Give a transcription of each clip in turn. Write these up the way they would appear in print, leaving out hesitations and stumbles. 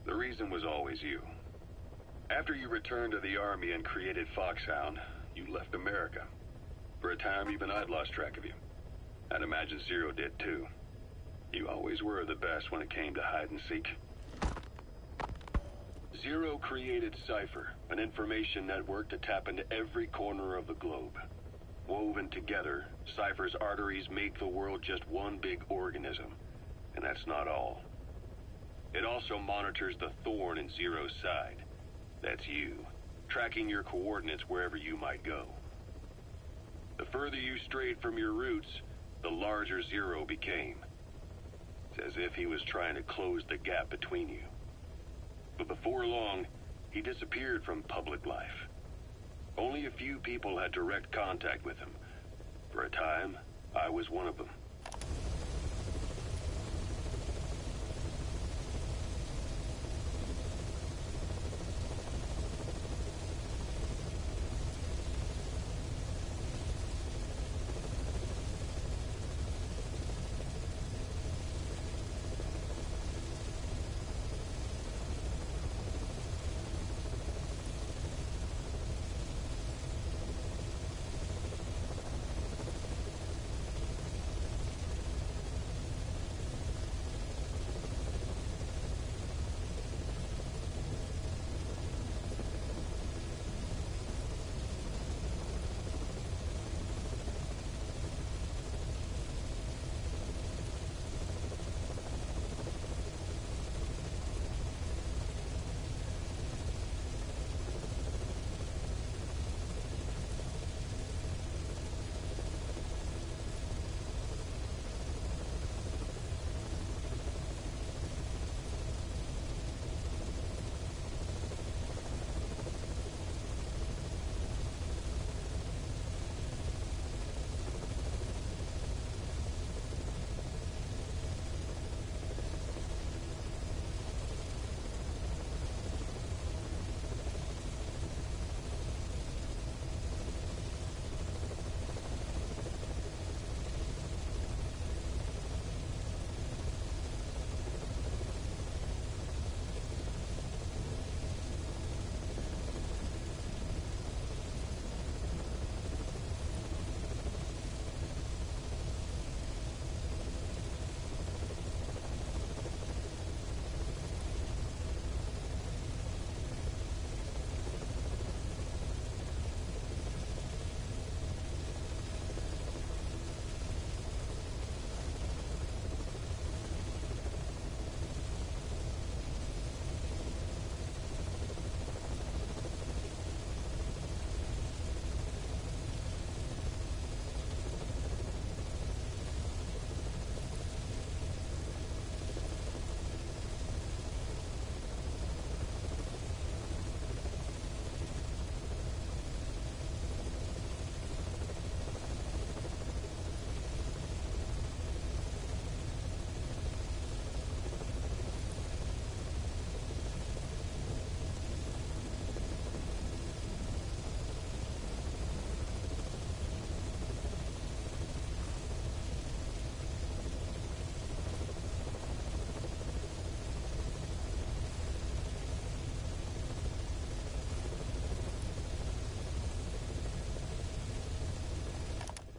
The reason was always you. After you returned to the Army and created Foxhound, you left America. For a time, even I'd lost track of you. I'd imagine Zero did too. You always were the best when it came to hide and seek. Zero created Cypher, an information network to tap into every corner of the globe. Woven together, Cypher's arteries make the world just one big organism. And that's not all. It also monitors the thorn in Zero's side. That's you, tracking your coordinates wherever you might go. The further you strayed from your roots, the larger Zero became. It's as if he was trying to close the gap between you. But before long, he disappeared from public life. Only a few people had direct contact with him. For a time, I was one of them.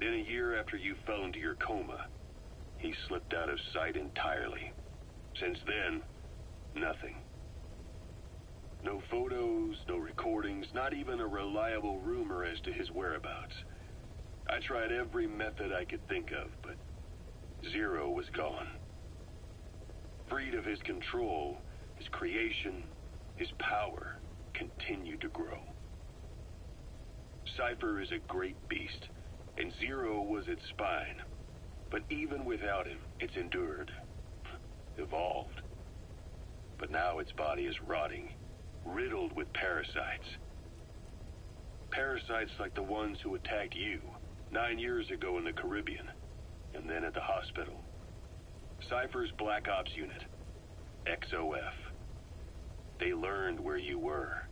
Then a year after you fell into your coma, he slipped out of sight entirely. Since then, nothing. No photos, no recordings, not even a reliable rumor as to his whereabouts. I tried every method I could think of, but Zero was gone. Freed of his control, his creation, his power continued to grow. Cypher is a great beast, and Zero was its spine. But even without him, it's endured, evolved. But now its body is rotting, riddled with parasites. Parasites like the ones who attacked you 9 years ago in the Caribbean, and then at the hospital. Cypher's Black Ops unit, XOF. They learned where you were,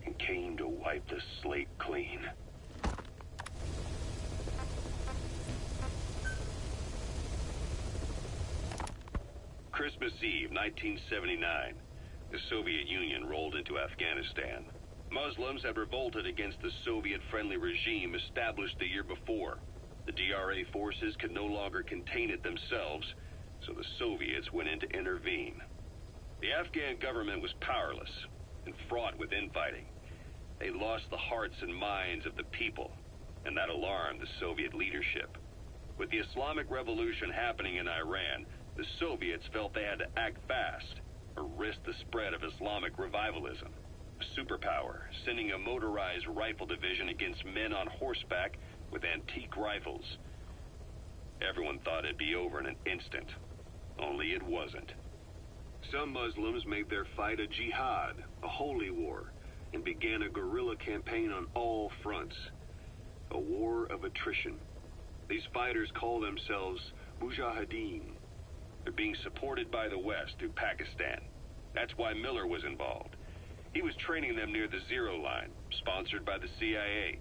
and came to wipe the slate clean. Christmas Eve, 1979. The Soviet Union rolled into Afghanistan. Muslims had revolted against the Soviet-friendly regime established the year before. The DRA forces could no longer contain it themselves, so the Soviets went in to intervene. The Afghan government was powerless and fraught with infighting. They lost the hearts and minds of the people, and that alarmed the Soviet leadership. With the Islamic Revolution happening in Iran, the Soviets felt they had to act fast or risk the spread of Islamic revivalism. A superpower, sending a motorized rifle division against men on horseback with antique rifles. Everyone thought it'd be over in an instant, only it wasn't. Some Muslims made their fight a jihad, a holy war, and began a guerrilla campaign on all fronts. A war of attrition. These fighters call themselves Mujahideen. They're being supported by the West through Pakistan. That's why Miller was involved. He was training them near the Zero Line, sponsored by the CIA.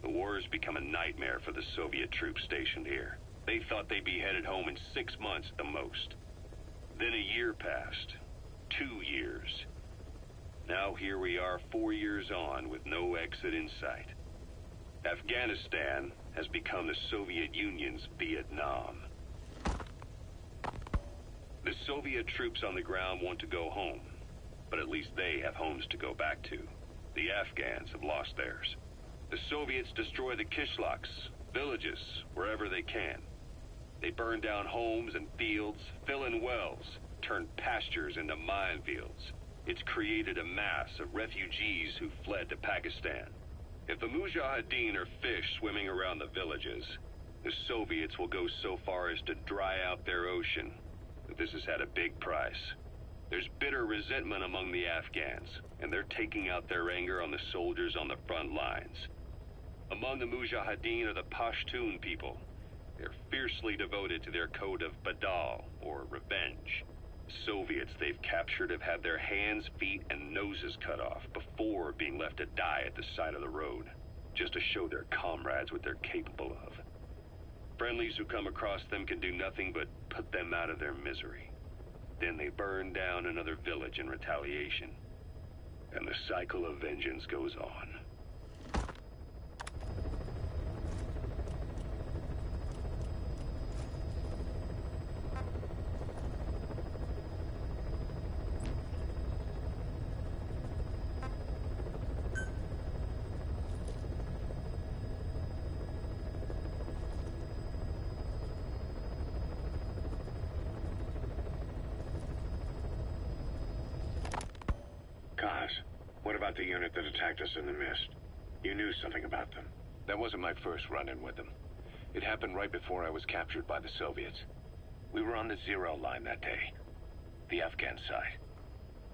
The war has become a nightmare for the Soviet troops stationed here. They thought they'd be headed home in 6 months at the most. Then a year passed. 2 years. Now here we are 4 years on with no exit in sight. Afghanistan has become the Soviet Union's Vietnam. The Soviet troops on the ground want to go home, but at least they have homes to go back to. The Afghans have lost theirs. The Soviets destroy the kishlaks, villages, wherever they can. They burn down homes and fields, fill in wells, turn pastures into minefields. It's created a mass of refugees who fled to Pakistan. If the Mujahideen are fish swimming around the villages, the Soviets will go so far as to dry out their ocean. But this has had a big price. There's bitter resentment among the Afghans, and they're taking out their anger on the soldiers on the front lines. Among the Mujahideen are the Pashtun people. They're fiercely devoted to their code of Badal, or revenge. Soviets they've captured have had their hands, feet, and noses cut off before being left to die at the side of the road, just to show their comrades what they're capable of. Friendlies who come across them can do nothing but put them out of their misery. Then they burn down another village in retaliation, and the cycle of vengeance goes on. What about the unit that attacked us in the mist? You knew something about them. That wasn't my first run-in with them. It happened right before I was captured by the Soviets. We were on the Zero Line that day, the Afghan side,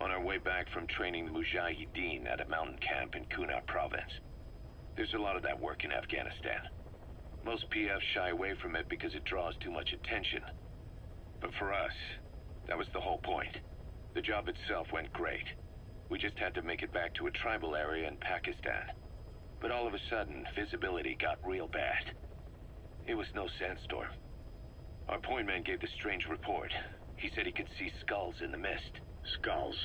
on our way back from training the Mujahideen at a mountain camp in Kunar province. There's a lot of that work in Afghanistan. Most PFs shy away from it because it draws too much attention. But for us, that was the whole point. The job itself went great. We just had to make it back to a tribal area in Pakistan. But all of a sudden, visibility got real bad. It was no sandstorm. Our point man gave this strange report. He said he could see skulls in the mist. Skulls?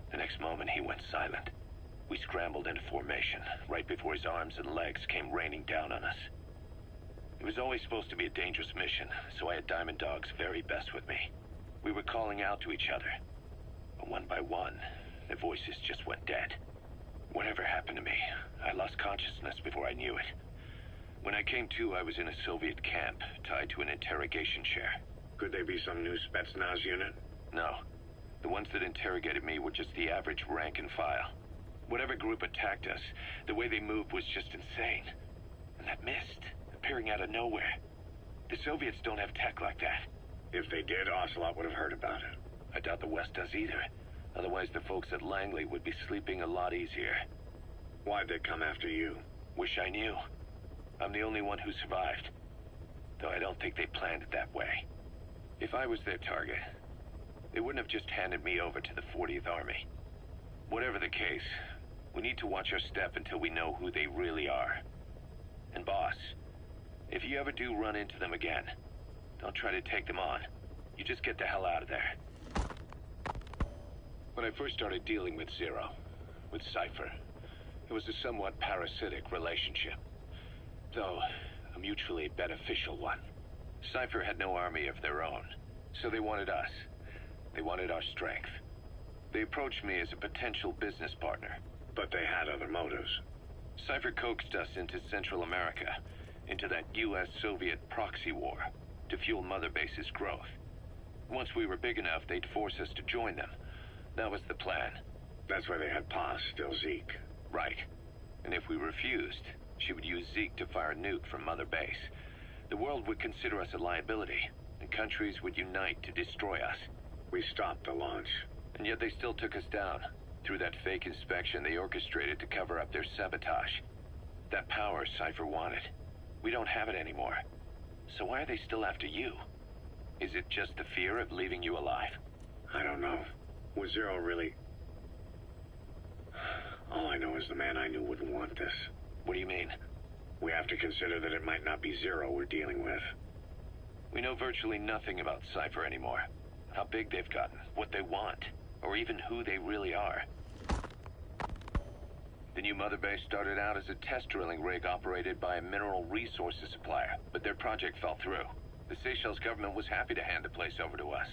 The next moment, he went silent. We scrambled into formation, right before his arms and legs came raining down on us. It was always supposed to be a dangerous mission, so I had Diamond Dog's very best with me. We were calling out to each other. But one by one, the voices just went dead. Whatever happened to me, I lost consciousness before I knew it. When I came to, I was in a Soviet camp, tied to an interrogation chair. Could they be some new Spetsnaz unit? No. The ones that interrogated me were just the average rank and file. Whatever group attacked us, the way they moved was just insane. And that mist, appearing out of nowhere. The Soviets don't have tech like that. If they did, Ocelot would have heard about it. I doubt the West does either. Otherwise, the folks at Langley would be sleeping a lot easier. Why'd they come after you? Wish I knew. I'm the only one who survived. Though I don't think they planned it that way. If I was their target, they wouldn't have just handed me over to the 40th Army. Whatever the case, we need to watch our step until we know who they really are. And boss, if you ever do run into them again, don't try to take them on. You just get the hell out of there. When I first started dealing with Zero, with Cypher, it was a somewhat parasitic relationship, though a mutually beneficial one. Cypher had no army of their own, so they wanted us. They wanted our strength. They approached me as a potential business partner. But they had other motives. Cypher coaxed us into Central America, into that US-Soviet proxy war, to fuel Mother Base's growth. Once we were big enough, they'd force us to join them. That was the plan. That's why they had Paz, still Zeke. Right. And if we refused, she would use Zeke to fire a nuke from Mother Base. The world would consider us a liability, and countries would unite to destroy us. We stopped the launch. And yet they still took us down, through that fake inspection they orchestrated to cover up their sabotage. That power Cypher wanted. We don't have it anymore. So why are they still after you? Is it just the fear of leaving you alive? I don't know. Was Zero really... All I know is the man I knew wouldn't want this. What do you mean? We have to consider that it might not be Zero we're dealing with. We know virtually nothing about Cypher anymore. How big they've gotten, what they want, or even who they really are. The new Mother Base started out as a test drilling rig operated by a mineral resources supplier, but their project fell through. The Seychelles government was happy to hand the place over to us.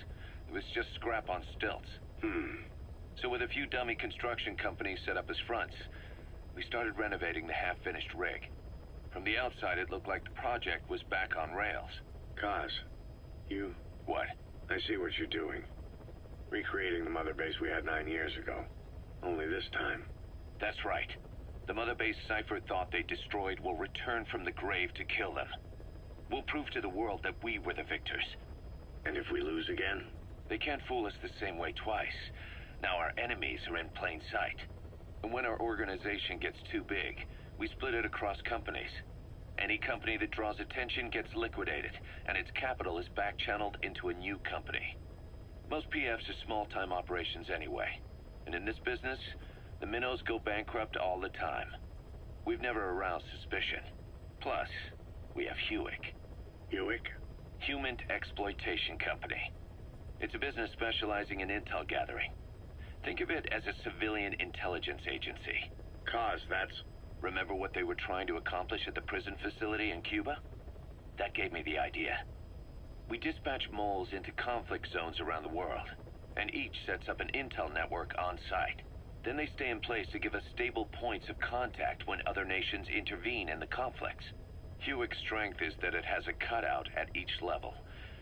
It was just scrap on stilts. So with a few dummy construction companies set up as fronts, we started renovating the half-finished rig. From the outside, it looked like the project was back on rails. Kaz, you... What? I see what you're doing. Recreating the Mother Base we had 9 years ago. Only this time. That's right. The Mother Base Cypher thought they destroyed will return from the grave to kill them. We'll prove to the world that we were the victors. And if we lose again? They can't fool us the same way twice. Now our enemies are in plain sight. And when our organization gets too big, we split it across companies. Any company that draws attention gets liquidated, and its capital is back-channeled into a new company. Most PFs are small-time operations anyway. And in this business, the minnows go bankrupt all the time. We've never aroused suspicion. Plus, we have Hewick. Hewick? Human Exploitation Company. It's a business specializing in intel gathering. Think of it as a civilian intelligence agency. Kaz, that's... Remember what they were trying to accomplish at the prison facility in Cuba? That gave me the idea. We dispatch moles into conflict zones around the world, and each sets up an intel network on site. Then they stay in place to give us stable points of contact when other nations intervene in the conflicts. Hewick's strength is that it has a cutout at each level.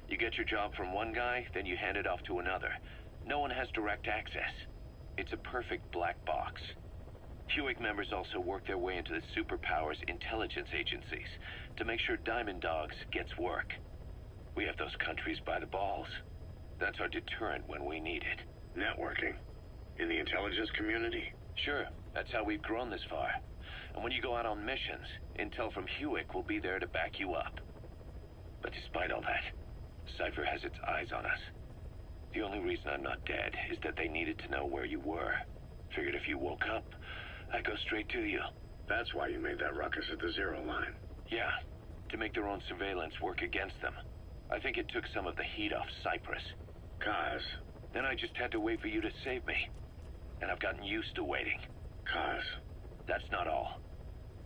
You get your job from one guy, then you hand it off to another. No one has direct access. It's a perfect black box. Hewick members also work their way into the superpowers intelligence agencies to make sure Diamond Dogs gets work. We have those countries by the balls. That's our deterrent when we need it. Networking? In the intelligence community? Sure, that's how we've grown this far. And when you go out on missions, intel from Hewick will be there to back you up. But despite all that, Cypher has its eyes on us. The only reason I'm not dead is that they needed to know where you were. Figured if you woke up, I'd go straight to you. That's why you made that ruckus at the Zero line. Yeah, to make their own surveillance work against them. I think it took some of the heat off Cyprus. Kaz. Then I just had to wait for you to save me. And I've gotten used to waiting. Kaz. That's not all.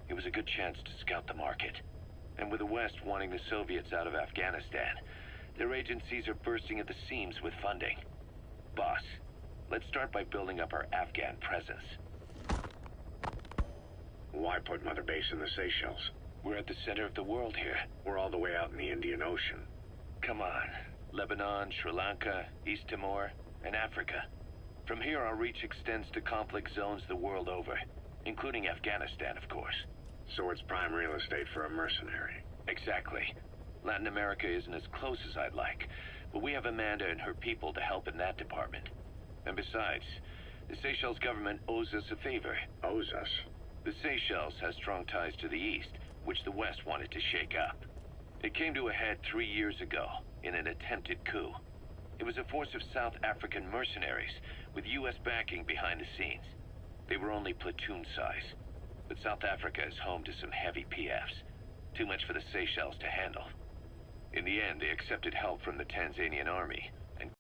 It was a good chance to scout the market. And with the West wanting the Soviets out of Afghanistan, their agencies are bursting at the seams with funding. Boss, let's start by building up our Afghan presence. Why put Mother Base in the Seychelles? We're at the center of the world here. We're all the way out in the Indian Ocean. Come on. Lebanon, Sri Lanka, East Timor, and Africa. From here, our reach extends to conflict zones the world over, including Afghanistan, of course. So it's prime real estate for a mercenary. Exactly. Latin America isn't as close as I'd like, but we have Amanda and her people to help in that department. And besides, the Seychelles government owes us a favor. Owes us? The Seychelles has strong ties to the east, which the West wanted to shake up. It came to a head 3 years ago, in an attempted coup. It was a force of South African mercenaries, with U.S. backing behind the scenes. They were only platoon size, but South Africa is home to some heavy PFs. Too much for the Seychelles to handle. In the end, they accepted help from the Tanzanian army,